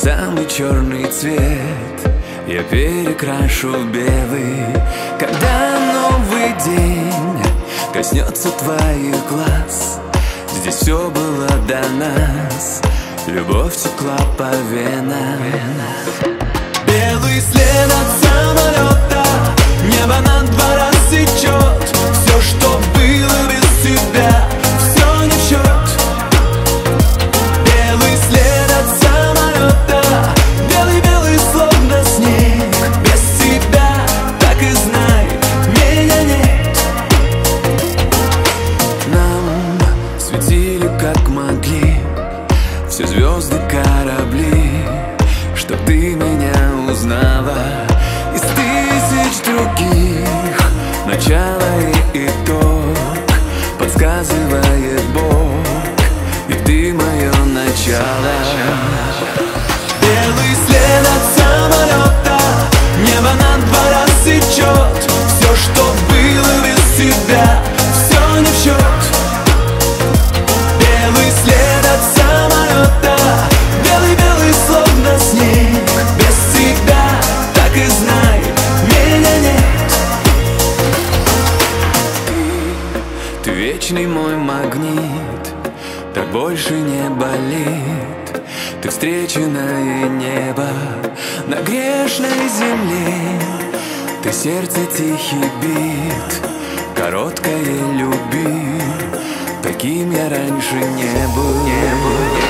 самый черный цвет я перекрашу в белый, когда новый день коснется твоих глаз. Здесь все было до нас, любовь текла по венам. Белый след от самолета, небо над два рассечет. Все, что было без тебя, все не в счет. Белый след от самолета, белый-белый, словно снег. Без тебя, так и знай, меня нет. Нам светили как могли все звезды, корабли, чтоб ты меня узнала из тысяч других. Начало и итог подсказывает Бог, и ты мое начало. Белый след от самолета, небо над два рассечет. Все, что было без тебя, все не в счет. Белый след от самолета, белый-белый, словно снег. Без тебя, так и знай, меня нет. Ты вечный мой магнит, так больше не болит. Ты встреченное небо на грешной земле. Ты сердце тихий бит, короткое люби. Таким я раньше не был.